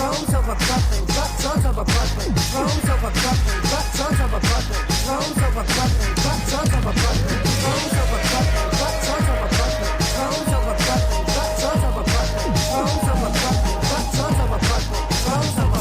Thrones over Brooklyn, thrones over Brooklyn, thrones over Brooklyn, thrones over Brooklyn, thrones over Brooklyn, thrones over Brooklyn, thrones over Brooklyn, thrones over Brooklyn, thrones over Brooklyn, thrones over Brooklyn, thrones over Brooklyn, thrones over Brooklyn, thrones over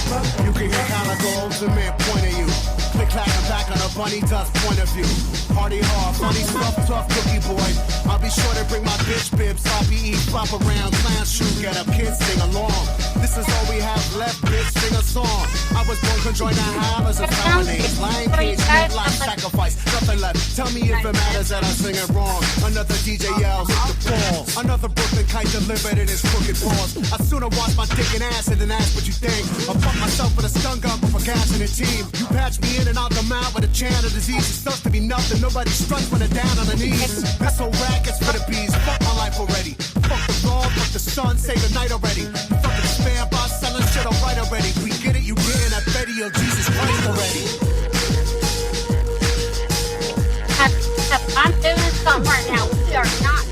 Brooklyn. You can hear Calico's the man point at you. Click clack and back on a bunny dust point of view. Party hard, funny stuff, tough cookie boy. I'll be sure to bring my bitch bib, sloppy eat, flop around, clown shoe, get up, kids sing along. This is all we have left, bitch, sing a song. I was born to join the howlers and felonies. Lion cage, meat life, sacrifice, nothing left. Tell me if it matters that I sing it wrong. Another DJ yells at the ball. Another Brooklyn kite delivered in his crooked paws. I sooner wash my dick in acid than ask what you think. I fuck myself with a stun gun for gas in a team. You patch me in and I'll come out with a chant of disease. It starts to be nothing, nobody struts when they're down on their knees. That's so rackets for the bees, fuck my life already. Fuck the raw, fuck the sun, say goodnight already. You fucking spam by selling shit alright already. We get it, you getting that Betty, oh Jesus Christ already. I'm doing something right now. We are not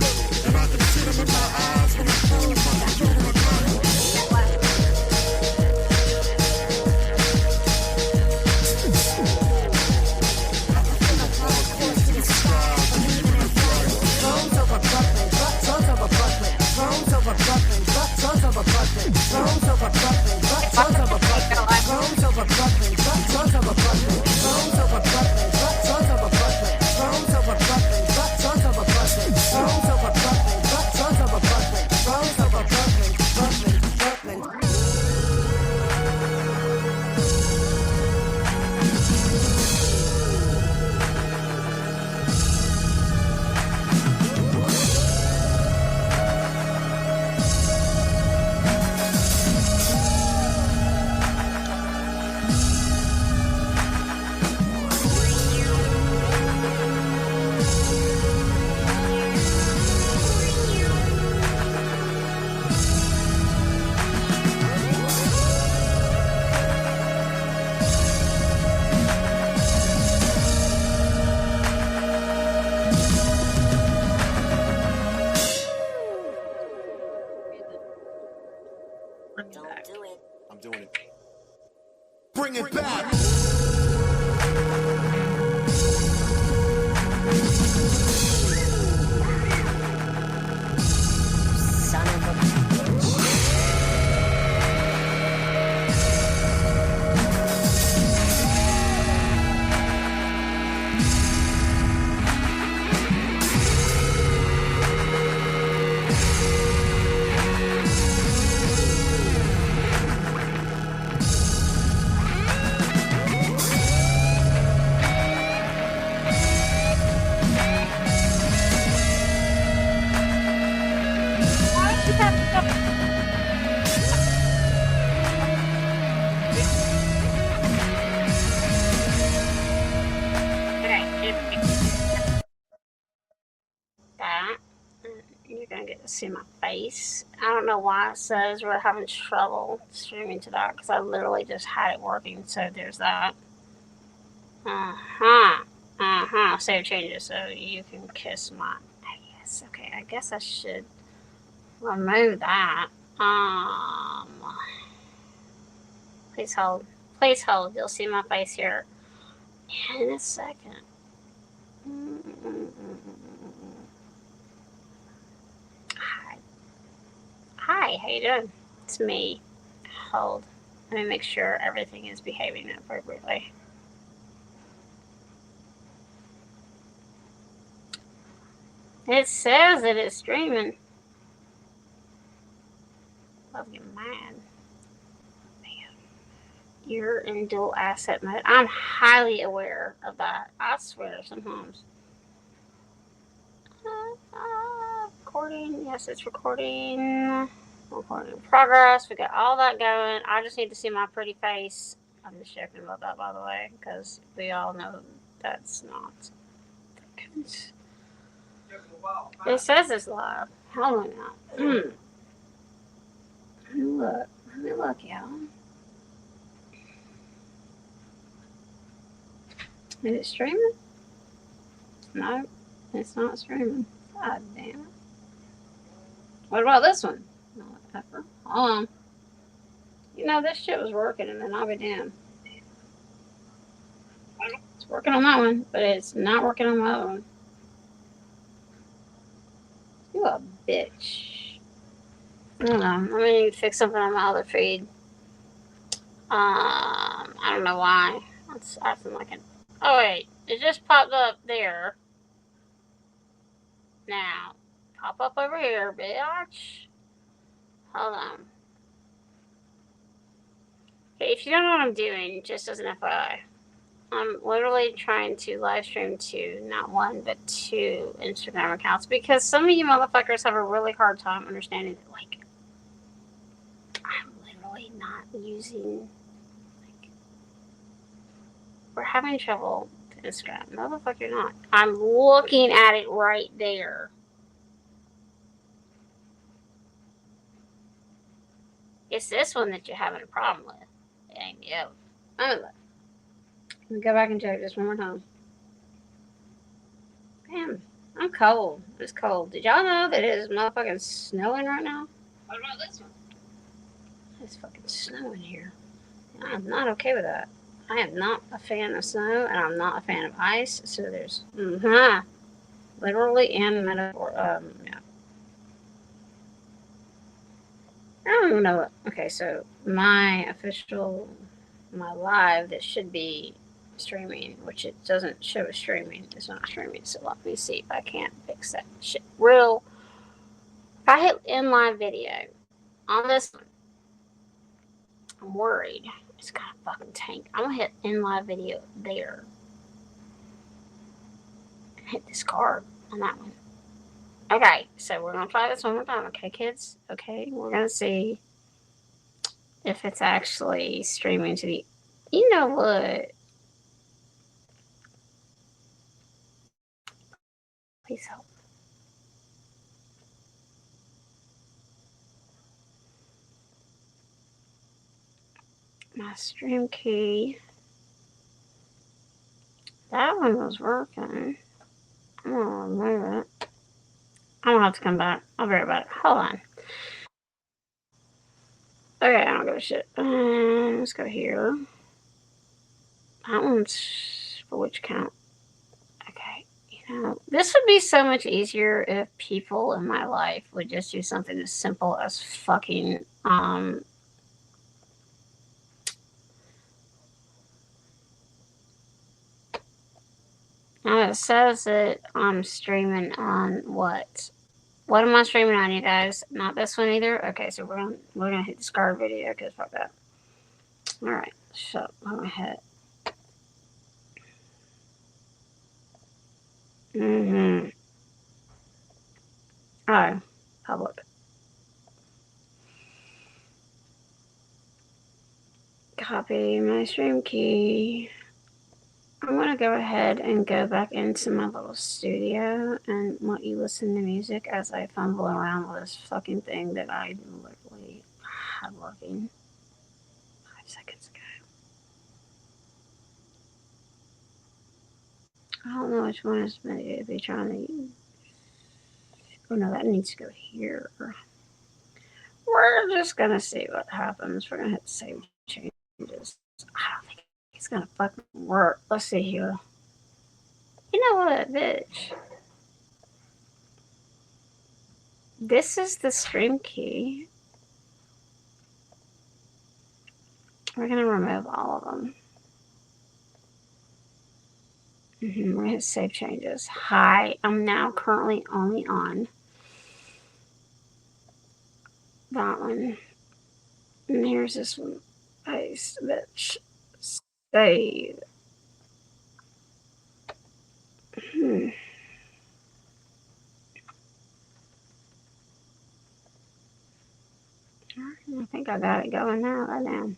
doing it. I'm doing it. Bring it back. Son of a bitch. You're gonna get to see my face. I don't know why it says we're having trouble streaming to that because I literally just had it working. So there's that. Save changes so you can kiss my ass. Okay, I guess I should remove that. Please hold. Please hold. You'll see my face here in a second. Hi, how you doing? It's me. Hold. Let me make sure everything is behaving appropriately. It says that it's streaming. Love you, mad. Man, you're in dual asset mode. I'm highly aware of that. I swear sometimes. Recording. Yes, it's recording. Recording in progress. We got all that going. I just need to see my pretty face. I'm just joking about that, by the way, because we all know that's not the case. It says it's live. Hold on now. Look. Let me look, y'all. Is it streaming? No, it's not streaming. God damn it. What about this one? No, pepper. Hold on. You know, this shit was working, and then I'll be damned. It's working on that one, but it's not working on my other one. You a bitch. I don't know. I'm gonna need to fix something on my other feed. I don't know why. It's acting like it. Oh wait, it just popped up there. Now, pop up over here, bitch. Hold on. Okay, if you don't know what I'm doing, just as an FYI, I'm literally trying to live stream to not one but two Instagram accounts because some of you motherfuckers have a really hard time understanding that, like, I'm literally not using, like, we're having trouble with Instagram. No, the fuck you're not. I'm looking at it right there. It's this one that you're having a problem with. It ain't the other. Let me go back and check this one more time. Damn, I'm cold. It's cold. Did y'all know that it is motherfucking snowing right now? What about this one? It's fucking snowing here. I'm not okay with that. I am not a fan of snow, and I'm not a fan of ice. So there's literally and metaphor. Yeah. I don't even know what. Okay, so my live that should be streaming, which it doesn't show as streaming. It's not streaming. So let me see if I can't fix that shit. If I hit in live video on this one, I'm worried. It's got a fucking tank. I'm gonna hit in live video there. Hit discard on that one. Okay, so we're gonna try this one more time. Okay, kids. Okay, we're gonna see if it's actually streaming to the. You know what? Please help. My stream key. That one was working. I'm gonna remove it. I'm gonna have to come back. I'll be right back. Hold on. Okay, I don't give a shit. Let's go here. That one's for which count? Okay. You know, this would be so much easier if people in my life would just do something as simple as fucking now it says that I'm streaming on what? What am I streaming on, you guys? Not this one either. Okay, so we're gonna hit discard video because fuck that. All right, so I'm gonna hit. Oh, public. Copy my stream key. I'm gonna go ahead and go back into my little studio and let you listen to music as I fumble around with this fucking thing that I literally had working 5 seconds ago. I don't know which one is meant to be trying to use. Oh no, that needs to go here. We're just gonna see what happens. We're gonna hit save changes. I don't think it's gonna fucking work. Let's see here. You know what, bitch? This is the stream key. We're gonna remove all of them. We're gonna hit save changes. Hi, I'm now currently only on that one. And here's this one. Paste, bitch. Save. I think I got it going now. Right now.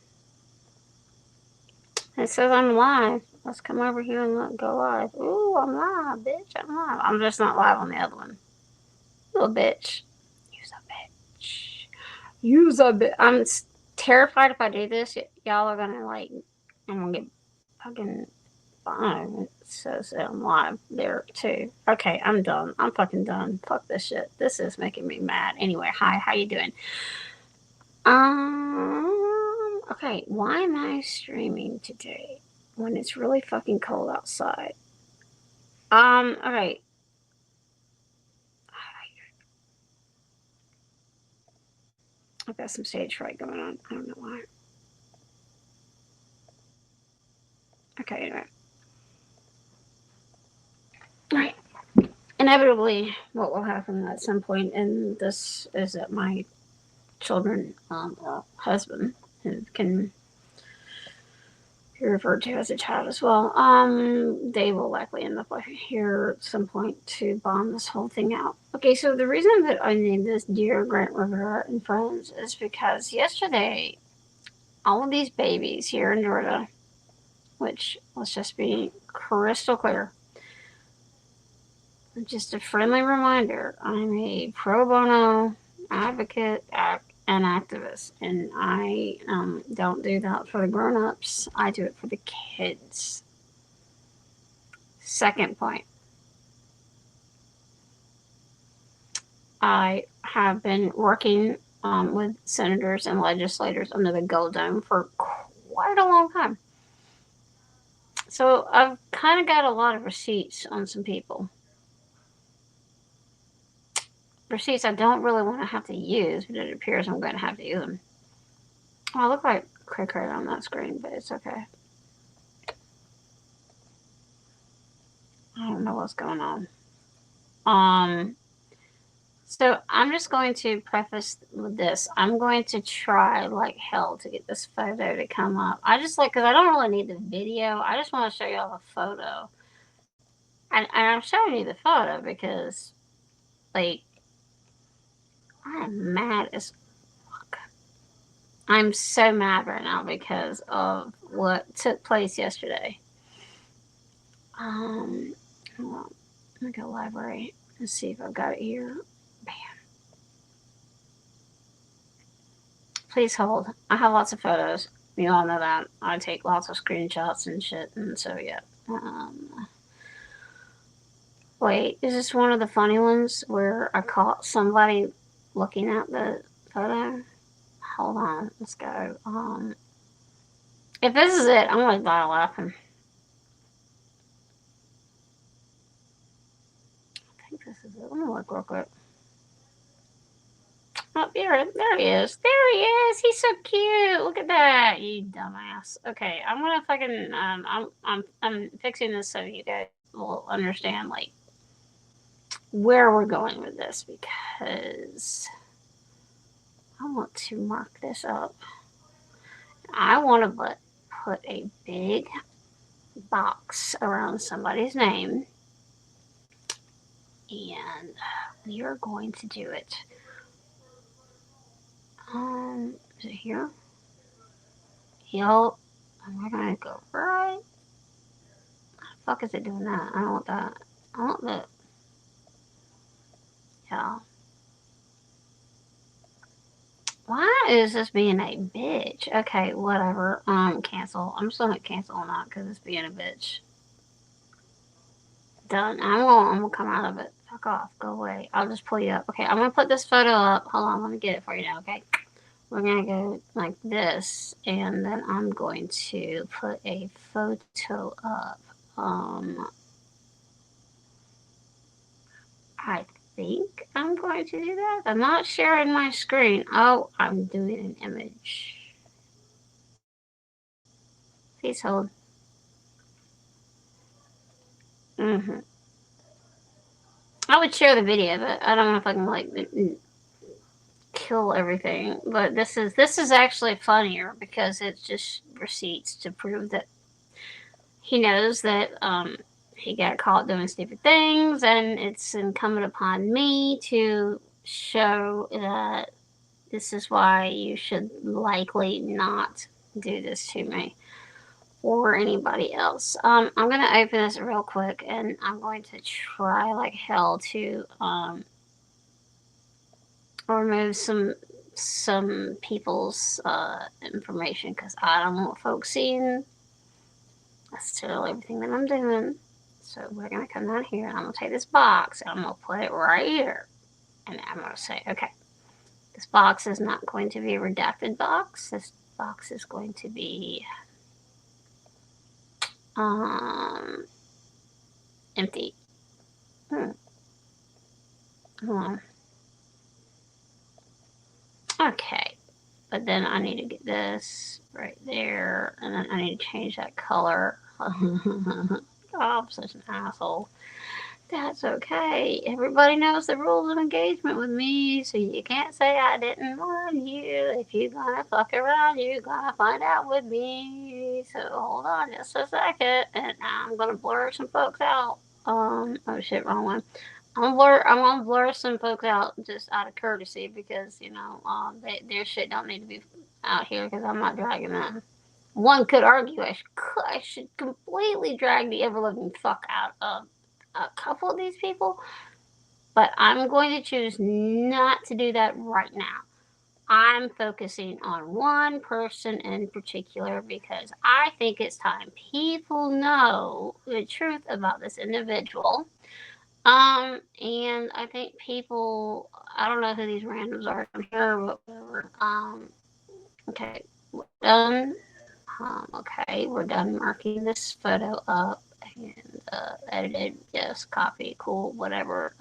It says I'm live. Let's come over here and go live. Ooh, I'm live, bitch. I'm live. I'm just not live on the other one. Little bitch. Use a bitch. Use a bitch. I'm terrified if I do this. Y'all are gonna like. I'm gonna get fucking fine. It says that I'm live there too. Okay, I'm done. I'm fucking done. Fuck this shit. This is making me mad. Anyway, hi. How you doing? Okay, why am I streaming today when it's really fucking cold outside? Okay. I've got some stage fright going on. I don't know why. Okay, anyway. Right. Inevitably, what will happen at some point in this is that my children, or husband, who can be referred to as a child as well, they will likely end up here at some point to bomb this whole thing out. Okay, so the reason that I named this Dear Grant Rivera and Friends is because yesterday, all of these babies here in Georgia, which, let's just be crystal clear, just a friendly reminder, I'm a pro bono advocate and activist, and I don't do that for the grown-ups. I do it for the kids. Second point, I have been working with senators and legislators under the Gold Dome for quite a long time. So I've kind of got a lot of receipts on some people. Receipts I don't really want to have to use, but it appears I'm going to have to use them. Oh, I look like cricket on that screen, but it's okay. I don't know what's going on. So I'm just going to preface with this. I'm going to try like hell to get this photo to come up. I just because I don't really need the video. I just want to show y'all the photo. And I'm showing you the photo because, like, I'm mad as fuck. I'm so mad right now because of what took place yesterday. Hold on. Let me go library and see if I've got it here. Bam. Please hold. I have lots of photos. You all know that. I take lots of screenshots and shit, and so yeah. Wait, is this one of the funny ones where I caught somebody looking at the photo? Hold on, let's go. If this is it, I'm gonna die laughing. I think this is it. Let me look real quick. Oh, there he is. There he is. He's so cute. Look at that, you dumbass. Okay, I'm gonna fucking I'm fixing this so you guys will understand like where we're going with this because I want to mark this up. I want to put a big box around somebody's name, and we are going to do it. Is it here? Yup. And we're gonna go right. How the fuck is it doing that? I don't want that. I want the. Yeah. Why is this being a bitch? Okay, whatever. Cancel. I'm just gonna cancel on that because it's being a bitch. Done. I'm gonna come out of it. Fuck off. Go away. I'll just pull you up. Okay, I'm gonna put this photo up. Hold on, let me get it for you now, okay? We're gonna go like this, and then I'm going to put a photo up. I think I'm going to do that. I'm not sharing my screen. Oh, I'm doing an image. Please hold. I would share the video, but I don't know if I can like kill everything. But this is actually funnier because it's just receipts to prove that he knows that he got caught doing stupid things, and it's incumbent upon me to show that this is why you should likely not do this to me or anybody else. I'm going to open this real quick, and I'm going to try like hell to remove some people's information because I don't want folks seeing necessarily everything that I'm doing. So we're going to come down here, and I'm going to take this box, and I'm going to put it right here. And I'm going to say, okay, this box is not going to be a redacted box. This box is going to be empty. Hold on. Okay, but then I need to get this right there, and then I need to change that color. Oh, I'm such an asshole. That's okay. Everybody knows the rules of engagement with me, so you can't say I didn't warn you. If you're gonna fuck around, you're gonna find out with me. So hold on just a second, and I'm gonna blur some folks out. Oh shit, wrong one. I'm gonna blur some folks out just out of courtesy because their shit don't need to be out here because I'm not dragging them. One could argue I should completely drag the ever living fuck out of a couple of these people, but I'm going to choose not to do that right now. I'm focusing on one person in particular because I think it's time people know the truth about this individual. And I think people, I don't know who these randoms are on here, but whatever. Okay, we're done. Okay, we're done marking this photo up and edited. Yes, copy, cool, whatever.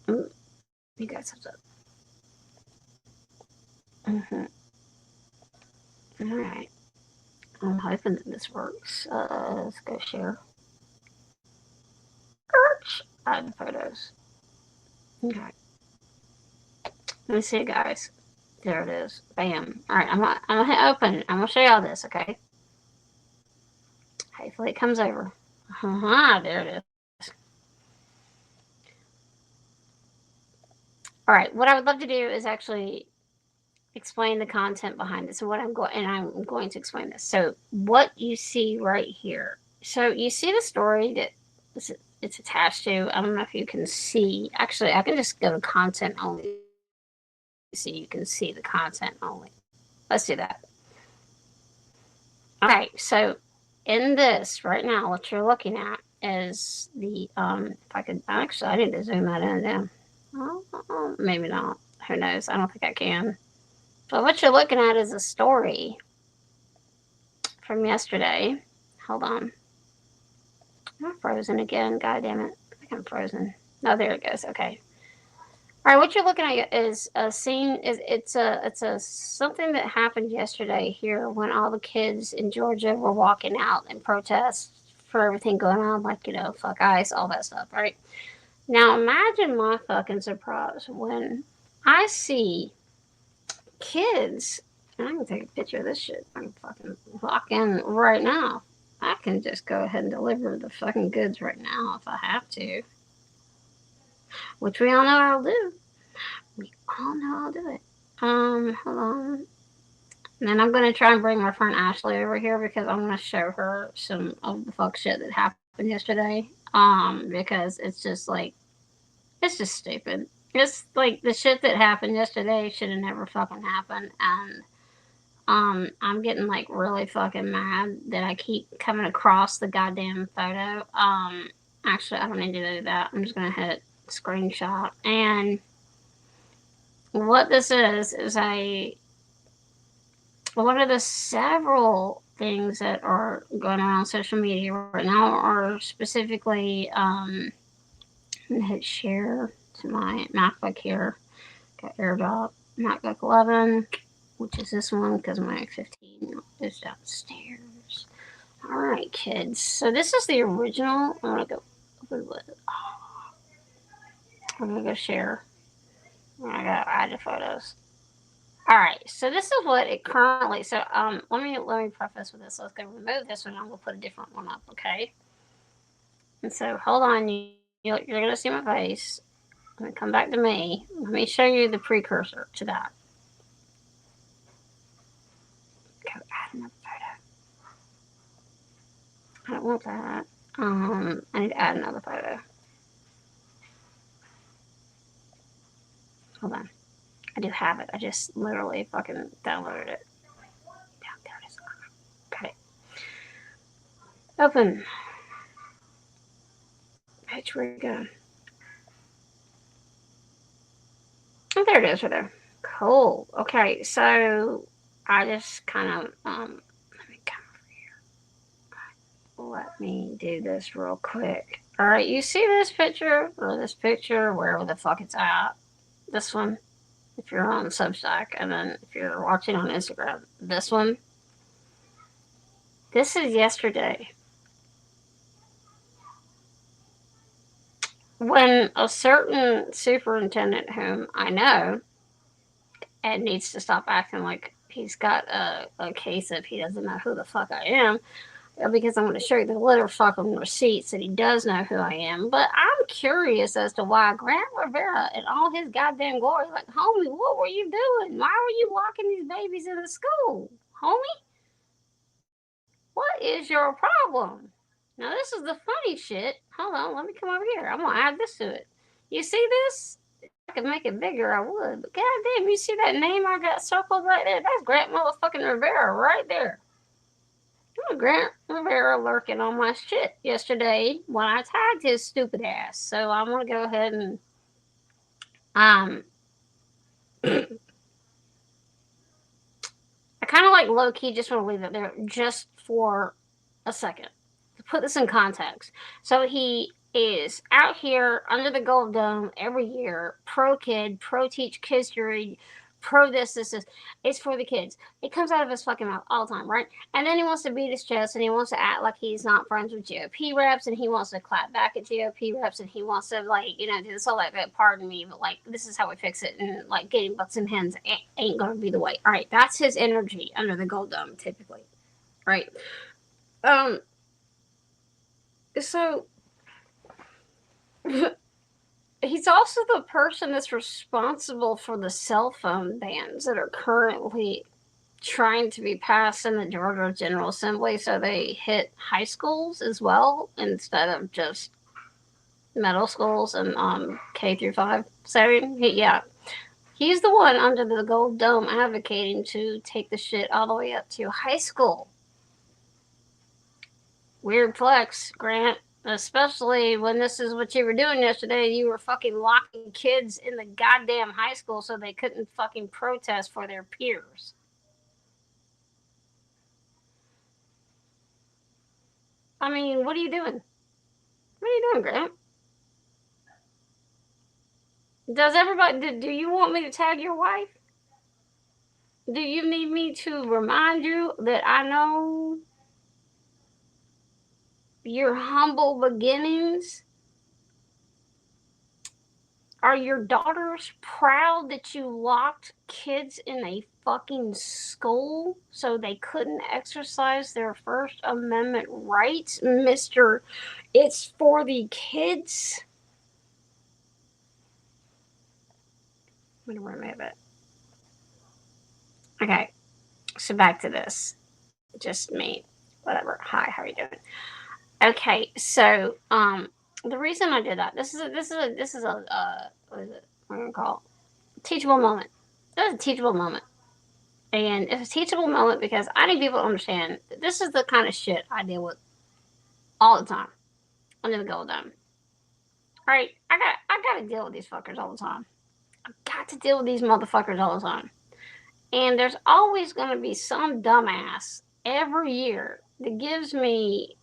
You guys have to. All right. I'm hoping that this works. Let's go share. Add photos. Okay. Let me see, guys. There it is. Bam. All right. I'm gonna hit open. I'm gonna show y'all this. Okay. Hopefully it comes over. There it is. All right. What I would love to do is actually explain the content behind this and I'm going to explain this. So what you see right here. So you see the story that it's attached to. I don't know if you can see. Actually, I can just go to content only so you can see the content only. Let's do that. Okay, so in this right now, what you're looking at is the if I could actually I need to zoom that in and down. Oh, maybe not. Who knows? I don't think I can. So what you're looking at is a story from yesterday. Hold on. I'm frozen again. God damn it. I think I'm frozen. Oh, there it goes. Okay. All right. What you're looking at is a scene. It's a something that happened yesterday here when all the kids in Georgia were walking out in protest for everything going on, like fuck ICE, all that stuff. Right. Now imagine my fucking surprise when I see kids. I can take a picture of this shit. I can fucking walk in right now. I can just go ahead and deliver the fucking goods right now if I have to. Which we all know I'll do. We all know I'll do it. Hold on. And then I'm going to try and bring my friend Ashley over here because I'm going to show her some of the fuck shit that happened yesterday. Because it's just like, it's just stupid. It's like the shit that happened yesterday should have never fucking happened. And I'm getting like really fucking mad that I keep coming across the goddamn photo. Actually, I don't need to do that. I'm just gonna hit screenshot. And what this is one of the several things that are going around social media right now are specifically, I'm gonna hit share to my MacBook here. Got AirDrop, MacBook 11. Which is this one because my 15 is downstairs. All right, kids. So this is the original. I'm gonna go. I'm gonna go share. I gotta add the photos. All right. So this is what it currently. So let me preface with this. Let's go remove this one. I'm gonna put a different one up. Okay. And so hold on. You're gonna see my face. I'm gonna come back to me. Let me show you the precursor to that. Go add another photo. I don't want that. I need to add another photo. Hold on. I do have it. I just literally fucking downloaded it. There it is. Got it. Open. Page where you go. Oh, there it is right there. Cool. Okay, so I just kind of let me do this real quick. All right, you see this picture wherever the fuck it's at. This one, if you're on Substack, and then if you're watching on Instagram, this one. This is yesterday. When a certain superintendent whom I know and needs to stop acting like he's got a case of he doesn't know who the fuck I am, because I'm going to show you the little fucking receipts that he does know who I am. But I'm curious as to why Grant Rivera and all his goddamn glory, like, homie, what were you doing? Why were you locking these babies in the school? Homie, what is your problem? Now, this is the funny shit. Hold on, let me come over here. I'm going to add this to it. You see this? If I could make it bigger, I would. But goddamn, you see that name I got circled right there? That's Grant motherfucking Rivera right there. Grant Rivera lurking on my shit yesterday when I tagged his stupid ass. So I'm gonna go ahead and I kind of like low key just want to leave it there just for a second to put this in context. So he is out here under the gold dome every year, pro kid, pro teach kids to read, pro this. It's for the kids. It comes out of his fucking mouth all the time, right? And then he wants to beat his chest and he wants to act like he's not friends with GOP reps and he wants to clap back at GOP reps and he wants to, like, do this whole, like, pardon me, but, like, this is how we fix it, and, like, getting butts and hands ain't gonna be the way. All right, that's his energy under the gold dome, typically, right? So he's also the person that's responsible for the cell phone bans that are currently trying to be passed in the Georgia General Assembly, so they hit high schools as well instead of just middle schools and K through 5. So yeah, he's the one under the gold dome advocating to take the shit all the way up to high school. Weird flex, Grant. Especially when this is what you were doing yesterday. You were fucking locking kids in the goddamn high school so they couldn't fucking protest for their peers. I mean, what are you doing? What are you doing, Grant? Does everybody, do you want me to tag your wife? Do you need me to remind you that I know your humble beginnings? Are your daughters proud that you locked kids in a fucking school so they couldn't exercise their First Amendment rights, Mr. It's for the kids? I'm going to remove it. Okay, so back to this. Just me. Whatever. Hi, how are you doing? Okay, so the reason I did that, this is a what is it? What am I gonna call it? Teachable moment. This is a teachable moment. And it's a teachable moment because I need people to understand that this is the kind of shit I deal with all the time under the gold dome. Right? I gotta deal with these fuckers all the time. I got to deal with these motherfuckers all the time. And there's always gonna be some dumbass every year that gives me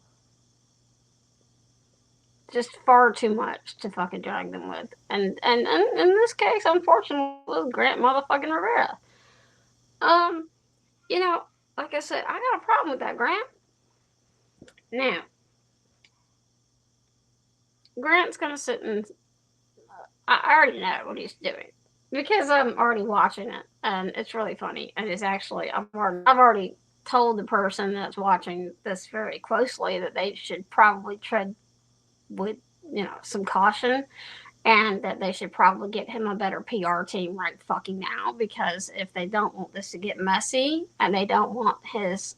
just far too much to fucking drag them with. And in this case, unfortunately, was Grant motherfucking Rivera. Like I said, I got a problem with that, Grant. Now, Grant's gonna sit and I already know what he's doing because I'm already watching it, and it's really funny. And it's actually I've already told the person that's watching this very closely that they should probably tread with some caution, and that they should probably get him a better PR team right fucking now, because if they don't want this to get messy and they don't want his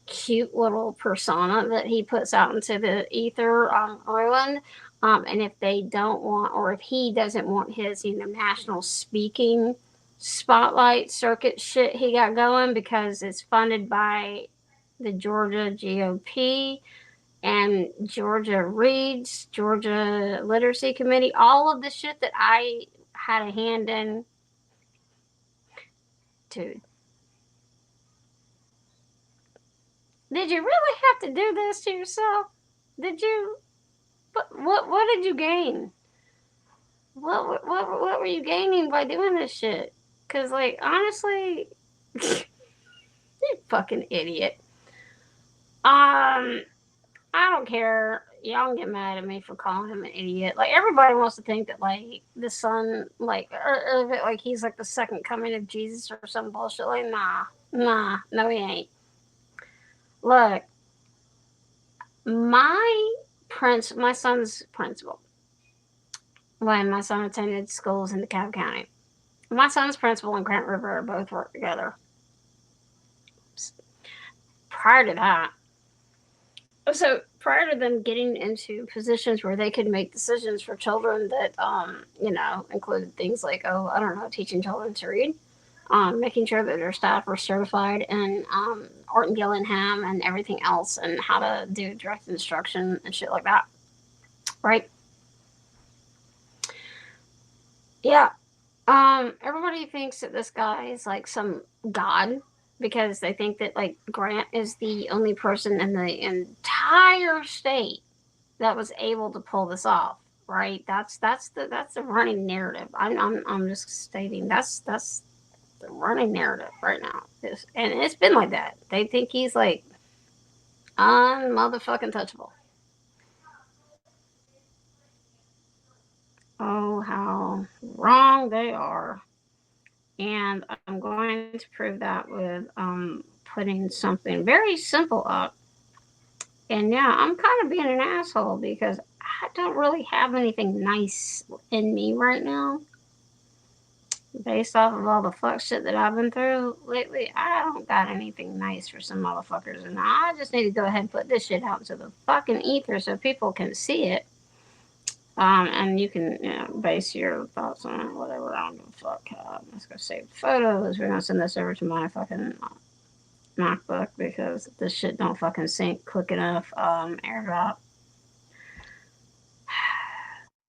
cute little persona that he puts out into the ether ruined, and if they don't want, or if he doesn't want his national speaking spotlight circuit shit he got going because it's funded by the Georgia GOP and Georgia Reads, Georgia Literacy Committee, all of the shit that I had a hand in. Dude, did you really have to do this to yourself? Did you? What did you gain? What were you gaining by doing this shit? Cause like honestly, you fucking idiot. I don't care. Y'all can get mad at me for calling him an idiot. Like everybody wants to think that like the son, like or that like he's like the second coming of Jesus or some bullshit. Like no, he ain't. Look, my my son's principal. When my son attended schools in DeKalb County, my son's principal and Grant Rivera both worked together. Prior to that, so prior to them getting into positions where they could make decisions for children that included things like, oh, I don't know, teaching children to read, making sure that their staff were certified in Orton Gillingham and everything else, and how to do direct instruction and shit like that, right? Yeah. Everybody thinks that this guy is like some god because they think that like Grant is the only person in the entire state that was able to pull this off. Right? That's the running narrative. I'm just stating that's the running narrative right now. And it's been like that. They think he's like unmotherfucking touchable. Oh, how wrong they are. And I'm going to prove that with putting something very simple up. And yeah, I'm kind of being an asshole because I don't really have anything nice in me right now. Based off of all the fuck shit that I've been through lately, I don't got anything nice for some motherfuckers. And I just need to go ahead and put this shit out into the fucking ether so people can see it. And you can base your thoughts on it, whatever. I don't give a fuck. Let's go save photos. We're gonna send this over to my fucking MacBook because this shit don't fucking sync quick enough. AirDrop.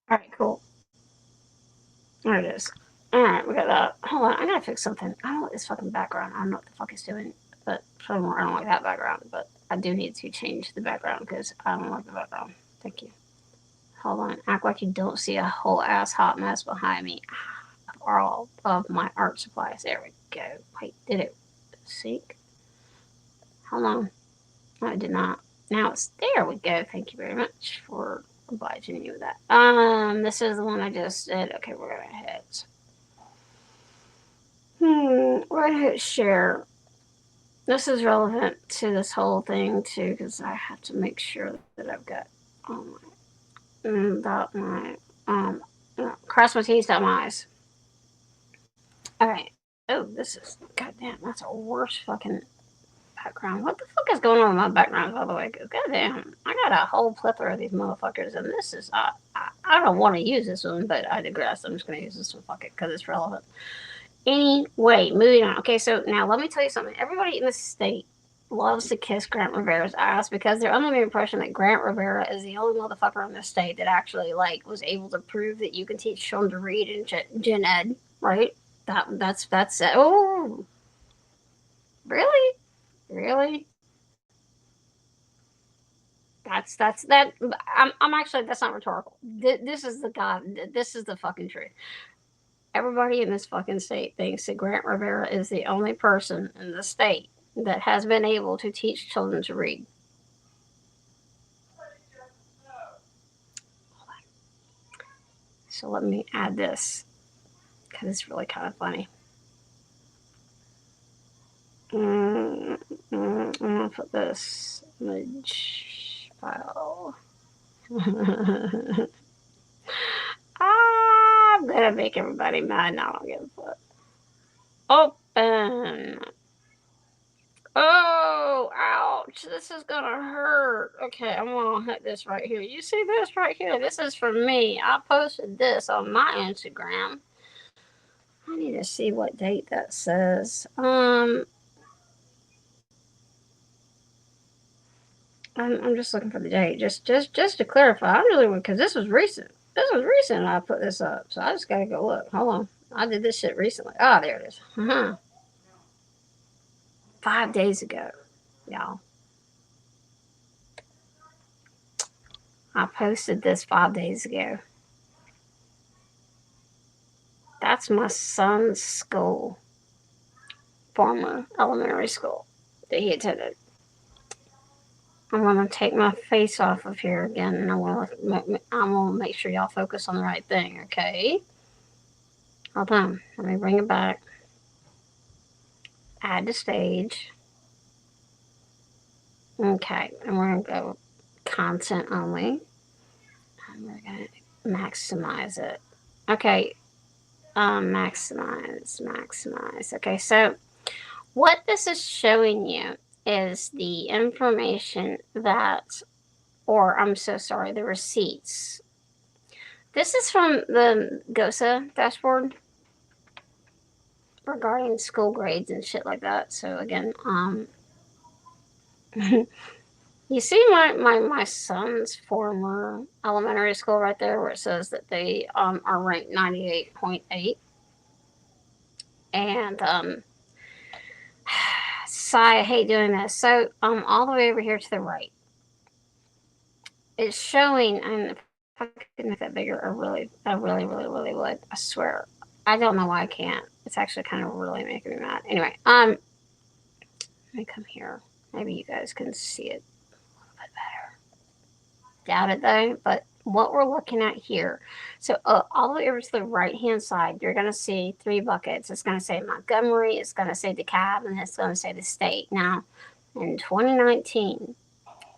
All right, cool. There it is. All right, we got that. Hold on, I gotta fix something. I don't like this fucking background. I don't know what the fuck it's doing, but furthermore, I don't like that background. But I do need to change the background because I don't like the background. Thank you. Hold on. Act like you don't see a whole ass hot mess behind me. All of my art supplies. There we go. Wait, did it sync? Hold on. No, it did not. Now it's there we go. Thank you very much for obliging me with that. This is the one I just did. Okay, we're gonna hit. We're gonna hit share. This is relevant to this whole thing too, because I have to make sure that I've got all my about my cross my T's, dot my I's. All right. Oh, this is goddamn. That's a worse fucking background. What the fuck is going on with my background, by the way? Cause goddamn, I got a whole plethora of these motherfuckers, and this is I don't want to use this one, but I digress. I'm just gonna use this one. Fuck it, because it's relevant. Anyway, moving on. Okay, so now let me tell you something. Everybody in the state loves to kiss Grant Rivera's ass because they're under the impression that Grant Rivera is the only motherfucker in the state that actually like was able to prove that you can teach children to read in gen ed, right? That's it. Oh, really. That's that. I'm actually that's not rhetorical. This is the god. This is the fucking truth. Everybody in this fucking state thinks that Grant Rivera is the only person in the state that has been able to teach children to read. So let me add this because it's really kind of funny. I'm gonna put this image file. I'm gonna make everybody mad. Now I don't give a fuck. Open. Oh, ouch. This is gonna hurt. Okay, I'm gonna hit this right here. You see this right here? This is for me. I posted this on my Instagram. I need to see what date that says. I'm just looking for the date. Just to clarify, I'm really because this was recent. This was recent. I put this up, so I just gotta go look. Hold on. I did this shit recently. Oh, there it is. 5 days ago, y'all. I posted this 5 days ago. That's my son's school, former elementary school that he attended. I'm gonna take my face off of here again, and I'm gonna make sure y'all focus on the right thing. Okay. Hold on. Let me bring it back. Add to stage. Okay, and we're gonna go content only. And we're gonna maximize it. Okay, maximize. Okay, so what this is showing you is the information that, or I'm so sorry, the receipts. This is from the GOSA dashboard regarding school grades and shit like that. So again, you see my son's former elementary school right there where it says that they are ranked 98.8. And sigh, I hate doing this. So all the way over here to the right, it's showing, and if I could make that bigger, I really would. I swear. I don't know why I can't. It's actually kind of really making me mad. Anyway, let me come here. Maybe you guys can see it a little bit better. Doubt it though, but what we're looking at here. So all the way over to the right-hand side, you're going to see 3 buckets. It's going to say Montgomery, it's going to say DeKalb, and it's going to say the state. Now, in 2019,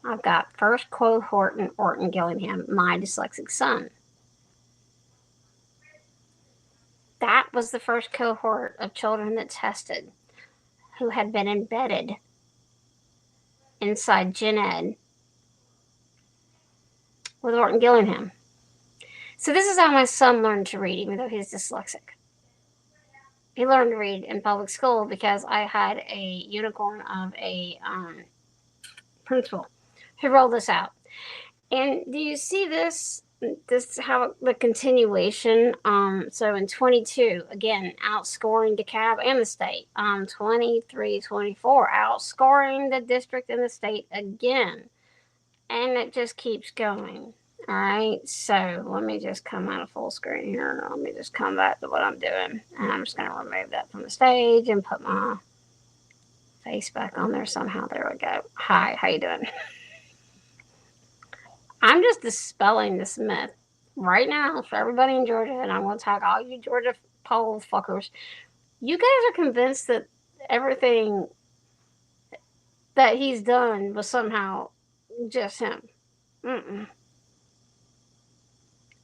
I've got first cohort in Orton Gillingham, my dyslexic son. That was the first cohort of children that tested who had been embedded inside Gen Ed with Orton Gillingham. So this is how my son learned to read, even though he's dyslexic. He learned to read in public school because I had a unicorn of a principal who rolled this out. And do you see this? This is how the continuation. So in 22, again, outscoring DeKalb and the state. 23-24, outscoring the district and the state again. And it just keeps going. All right, so let me just come out of full screen here. Let me just come back to what I'm doing. And I'm just going to remove that from the stage and put my face back on there somehow. There we go. Hi, how you doing? I'm just dispelling this myth right now for everybody in Georgia, and I'm going to tag all you Georgia poll fuckers. You guys are convinced that everything that he's done was somehow just him.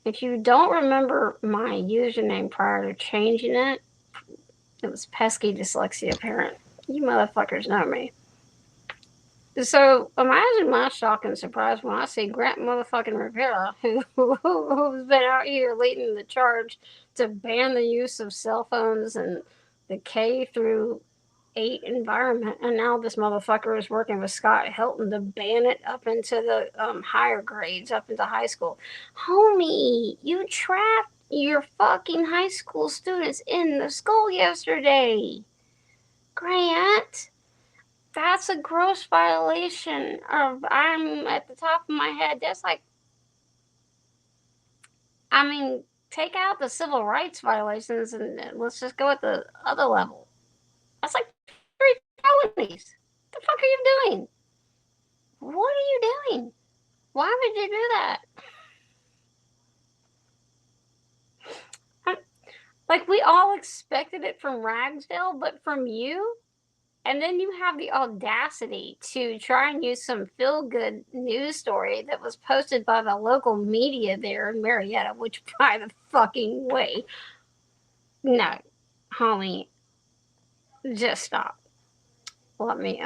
If you don't remember my username prior to changing it, it was pesky dyslexia parent. You motherfuckers know me. So imagine my shock and surprise when I see Grant motherfucking Rivera, who's been out here leading the charge to ban the use of cell phones and the K through 8 environment, and now this motherfucker is working with Scott Hilton to ban it up into the higher grades, up into high school. Homie, you trapped your fucking high school students in the school yesterday. Grant, that's a gross violation of, I'm at the top of my head, that's like, I mean, take out the civil rights violations and let's just go at the other level. That's like 3 felonies. What the fuck are you doing? What are you doing? Why would you do that? Like, we all expected it from Ragsdale, but from you? And then you have the audacity to try and use some feel-good news story that was posted by the local media there in Marietta, which, by the fucking way. No, homie, just stop. Let me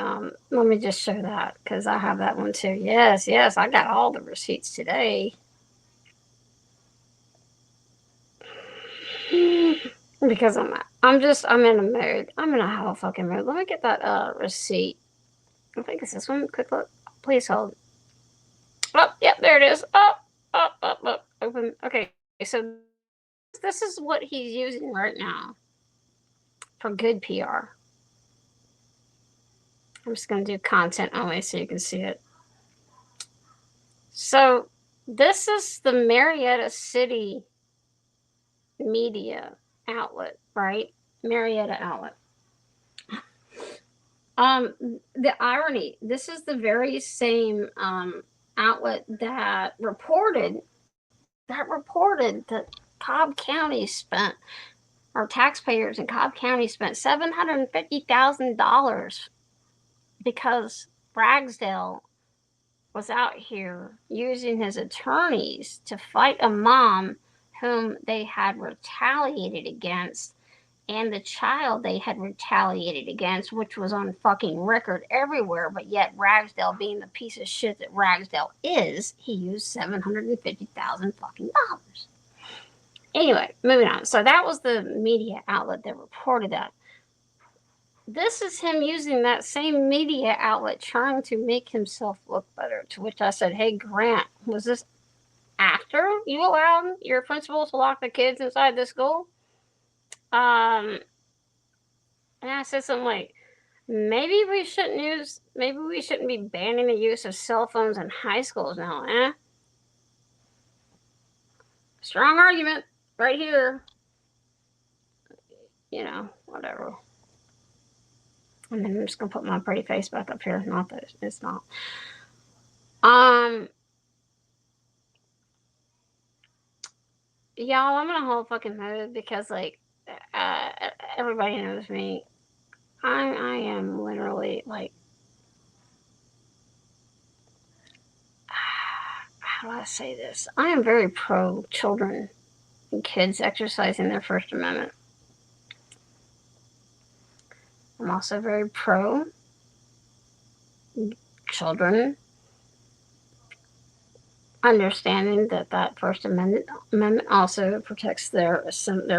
just show that, because I have that one too. Yes, I got all the receipts today. Because I'm in a mood. I'm in a whole fucking mood. Let me get that receipt. I think it's this one. Quick look. Please hold. Oh, yep, there it is. Up. Open. Okay. so this is what he's using right now for good PR. I'm just going to do content only so you can see it. So this is the Marietta City media outlet, right? Marietta outlet. The irony, this is the very same outlet that reported that Cobb County spent, or taxpayers in Cobb County spent $750,000 because Ragsdale was out here using his attorneys to fight a mom whom they had retaliated against, and the child they had retaliated against, which was on fucking record everywhere, but yet Ragsdale, being the piece of shit that Ragsdale is, he used $750,000 fucking dollars. Anyway, moving on. So that was the media outlet that reported that. This is him using that same media outlet trying to make himself look better. To which I said, hey, Grant, was this after you allowed your principal to lock the kids inside the school? And I said something like, maybe we shouldn't be banning the use of cell phones in high schools now, eh? Strong argument right here. You know, whatever. And then I'm just gonna put my pretty face back up here. Not that it's not. Y'all, I'm in a whole fucking mood because like everybody knows me. I am literally like, how do I say this? I am very pro children and kids exercising their First Amendment. I'm also very pro children understanding that First Amendment also protects their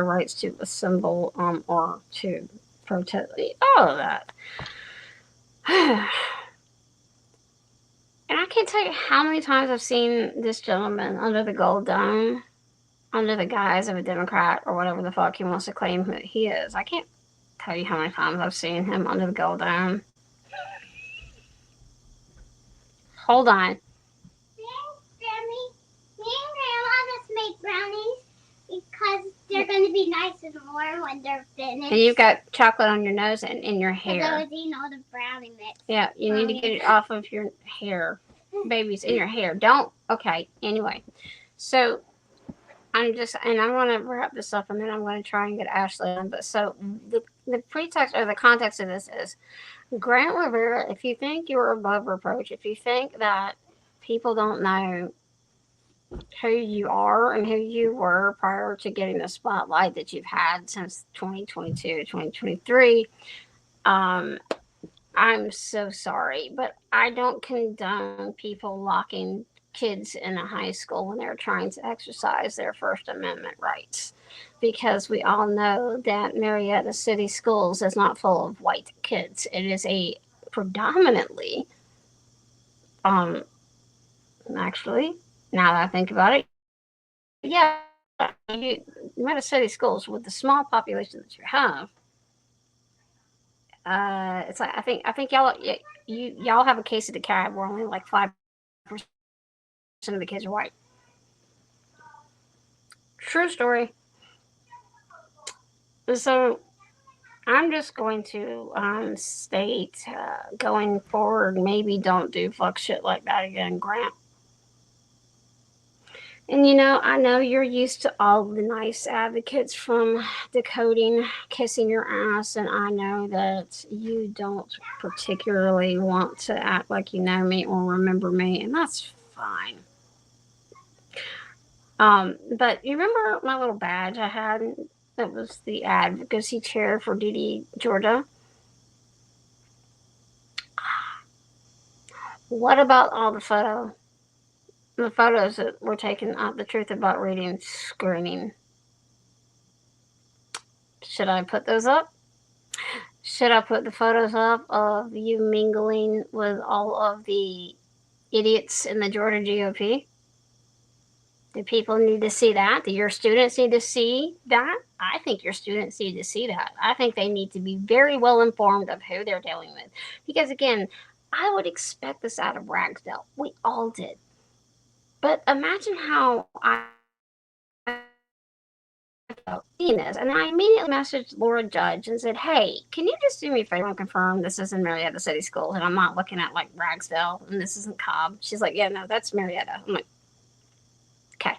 rights to assemble or to protest, all of that. And I can't tell you how many times I've seen this gentleman under the gold dome, under the guise of a Democrat or whatever the fuck he wants to claim that he is. I can't tell you how many times I've seen him under the gold dome. Hold on. Me and Grandma just make brownies because they're going to be nice and warm when they're finished. And you've got chocolate on your nose and in your hair. Because I was eating all the brownie mix. Yeah, you need to get it off of your hair. Babies, in your hair. Don't. Okay, anyway. So, I want to wrap this up and then I'm going to try and get Ashley on. But so, the pretext or the context of this is Grant Rivera, if you think you're above reproach, if you think that people don't know who you are and who you were prior to getting the spotlight that you've had since 2022, 2023, I'm so sorry, but I don't condone people locking kids in a high school when they're trying to exercise their First Amendment rights, because we all know that Marietta City Schools is not full of white kids. It is a predominantly, actually, now that I think about it, yeah, Marietta City Schools, with the small population that you have, it's like I think y'all have a case of the cab where only like 5% of the kids are white. True story. So I'm just going to state going forward, maybe don't do fuck shit like that again, Grant. And I know you're used to all the nice advocates from decoding kissing your ass, and I know that you don't particularly want to act like you know me or remember me, and that's fine. But you remember my little badge I had that was the advocacy chair for DD Georgia? What about all the photos that were taken of the Truth About Reading screening? Should I put those up? Should I put the photos up of you mingling with all of the idiots in the Georgia GOP? Do people need to see that? Do your students need to see that? I think your students need to see that. I think they need to be very well informed of who they're dealing with. Because again, I would expect this out of Ragsdale. We all did. But imagine how I felt seeing this. And I immediately messaged Laura Judge and said, hey, can you just do me a favor and confirm this is in Marietta City Schools and I'm not looking at like Ragsdale and this isn't Cobb? She's like, yeah, no, that's Marietta. I'm like, okay.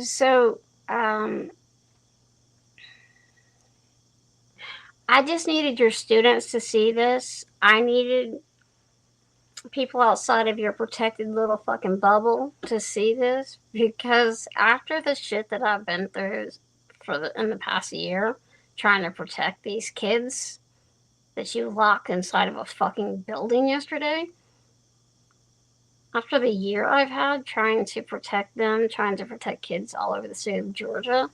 So, I just needed your students to see this. I needed people outside of your protected little fucking bubble to see this because after the shit that I've been through in the past year trying to protect these kids that you locked inside of a fucking building yesterday, after the year I've had trying to protect them, trying to protect kids all over the state of Georgia,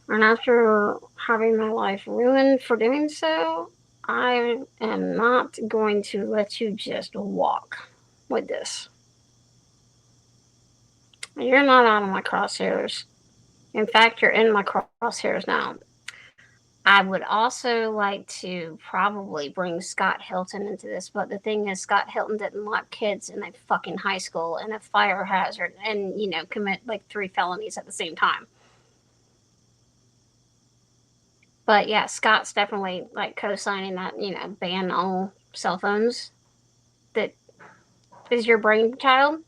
and after having my life ruined for doing so, I am not going to let you just walk with this. You're not out of my crosshairs. In fact, you're in my crosshairs now. I would also like to probably bring Scott Hilton into this, but the thing is, Scott Hilton didn't lock kids in a fucking high school and a fire hazard and, commit like 3 felonies at the same time. But yeah, Scott's definitely like co-signing that, ban all cell phones. That is your brainchild.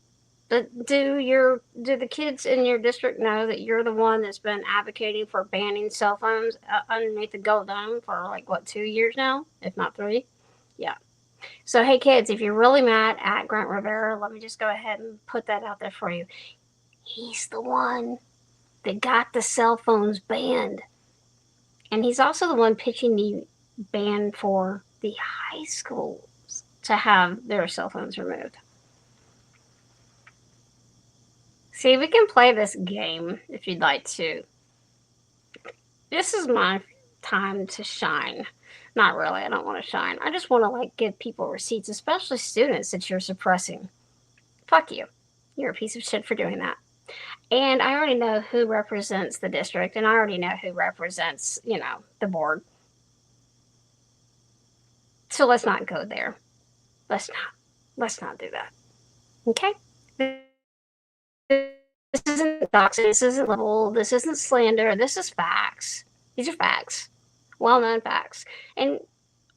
But do the kids in your district know that you're the one that's been advocating for banning cell phones underneath the Gold Dome for like 2 years now, if not 3? Yeah. So hey kids, if you're really mad at Grant Rivera, let me just go ahead and put that out there for you. He's the one that got the cell phones banned. And he's also the one pitching the ban for the high schools to have their cell phones removed. See, we can play this game if you'd like to. This is my time to shine. Not really, I don't want to shine. I just want to give people receipts, especially students that you're suppressing. Fuck you. You're a piece of shit for doing that. And I already know who represents the district, and I already know who represents, the board. So let's not go there. Let's not do that. Okay? This isn't doxing, this isn't libel, this isn't slander, this is facts. These are facts. Well-known facts. And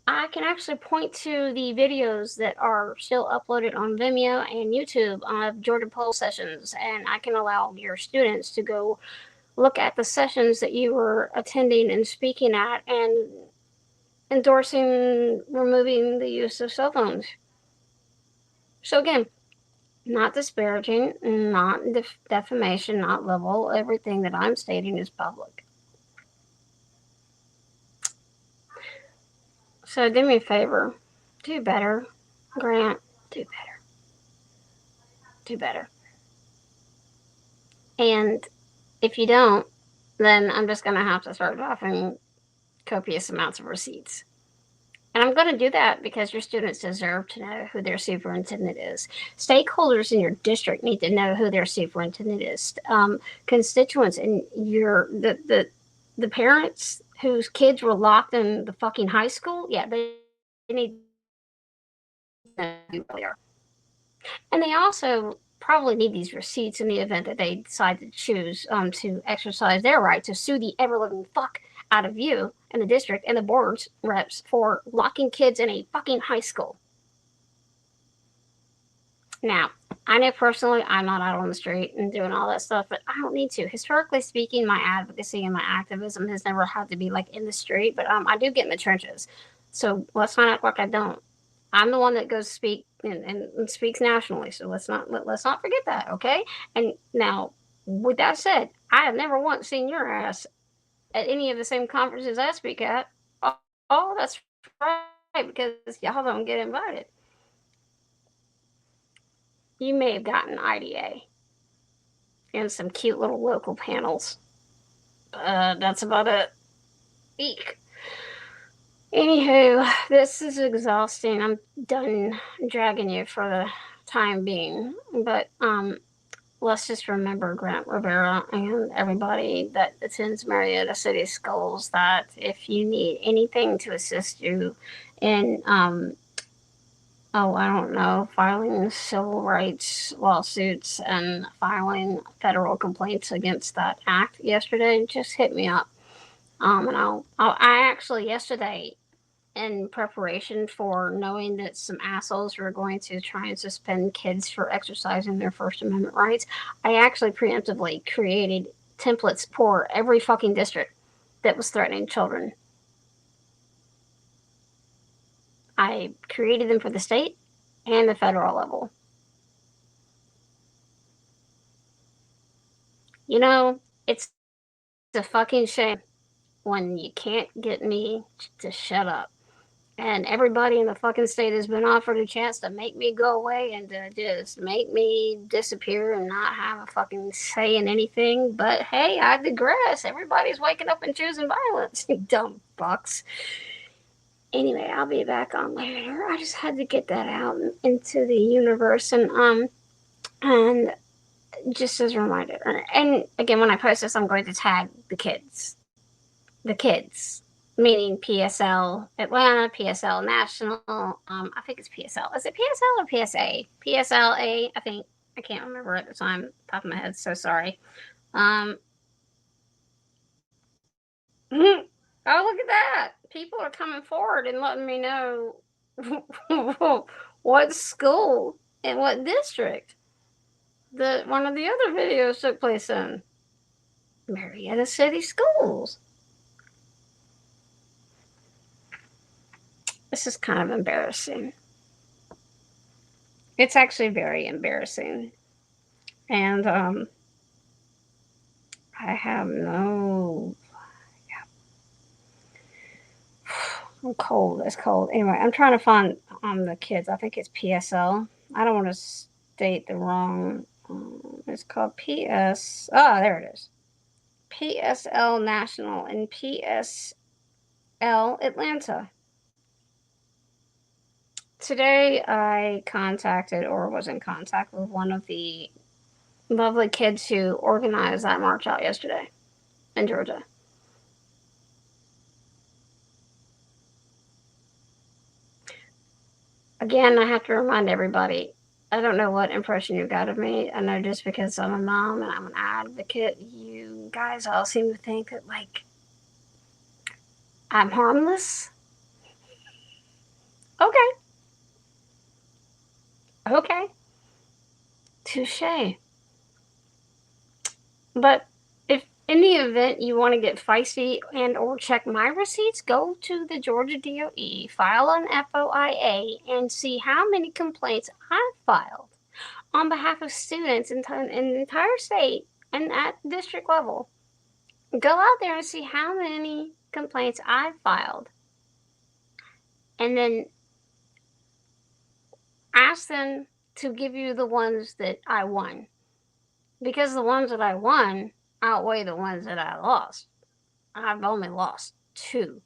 I can actually point to the videos that are still uploaded on Vimeo and YouTube of Georgia poll sessions, and I can allow your students to go look at the sessions that you were attending and speaking at and endorsing removing the use of cell phones. So again, not disparaging, not defamation, not libel. Everything that I'm stating is public. So do me a favor. Do better. Grant, do better. Do better. And if you don't, then I'm just going to have to start dropping copious amounts of receipts. And I'm going to do that because your students deserve to know who their superintendent is. Stakeholders in your district need to know who their superintendent is. Constituents and the parents whose kids were locked in the fucking high school, yeah, they need to know who they are. And they also probably need these receipts in the event that they decide to choose to exercise their right to sue the ever-living fuck out of you and the district and the board's reps for locking kids in a fucking high school. Now, I know personally I'm not out on the street and doing all that stuff, but I don't need to. Historically speaking, my advocacy and my activism has never had to be in the street, but I do get in the trenches. So let's not act like I don't. I'm the one that goes speak and speaks nationally, so let's not forget that, okay? And now, with that said, I have never once seen your ass at any of the same conferences I speak at. Oh, that's right, because y'all don't get invited. You may have gotten IDA and some cute little local panels. That's about it. Eek. Anywho, this is exhausting. I'm done dragging you for the time being. But let's just remember Grant Rivera and everybody that attends Marietta City Schools that if you need anything to assist you in I don't know, filing civil rights lawsuits and filing federal complaints against that act yesterday, just hit me up. And I actually yesterday, in preparation for knowing that some assholes were going to try and suspend kids for exercising their First Amendment rights, I actually preemptively created templates for every fucking district that was threatening children. I created them for the state and the federal level. You know, it's a fucking shame when you can't get me to shut up. And everybody in the fucking state has been offered a chance to make me go away and to just make me disappear and not have a fucking say in anything. But hey, I digress. Everybody's waking up and choosing violence, you dumb fucks. Anyway, I'll be back on later. I just had to get that out into the universe and just as a reminder. And again, when I post this, I'm going to tag the kids. The kids, meaning PSL Atlanta, PSL National. I think it's PSL. Is it PSL or PSA? PSLA, I think. I can't remember at the time, top of my head. So sorry. Oh, look at that! People are coming forward and letting me know what school and what district that one of the other videos took place in. Marietta City Schools. This is kind of embarrassing. It's actually very embarrassing. And I have no. I'm cold. It's cold. Anyway, I'm trying to find the kids. I think it's PSL. I don't want to state the wrong. It's called PS. Oh, there it is. PSL National and PSL Atlanta. Today, I contacted or was in contact with one of the lovely kids who organized that march out yesterday in Georgia. Again, I have to remind everybody, I don't know what impression you got of me. I know just because I'm a mom and I'm an advocate, you guys all seem to think that, like, I'm harmless. Okay. Okay. Touche. But if in the event you want to get feisty and or check my receipts, go to the Georgia DOE, file an FOIA, and see how many complaints I've filed on behalf of students in the entire state and at district level. Go out there and see how many complaints I've filed. And then ask them to give you the ones that I won. Because the ones that I won outweigh the ones that I lost. I've only lost 2.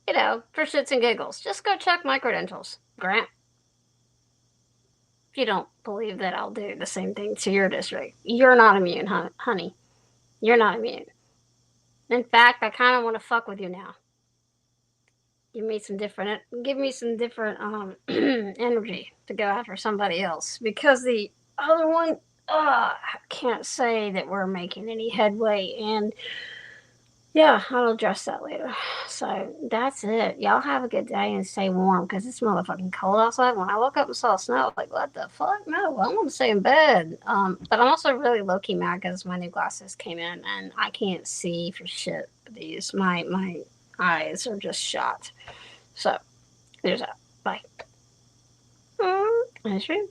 You know, for shits and giggles. Just go check my credentials, Grant. If you don't believe that I'll do the same thing to your district, you're not immune, honey. You're not immune. In fact, I kind of want to fuck with you now. Give me some different energy to go after somebody else, because the other one, I can't say that we're making any headway. And yeah, I'll address that later. So that's it. Y'all have a good day and stay warm, because it's motherfucking cold outside. When I woke up and saw snow, I was like, what the fuck? No, I want to stay in bed. But I'm also really low-key mad because my new glasses came in and I can't see for shit with these. My eyes are just shot. So there's that. Bye. That's true.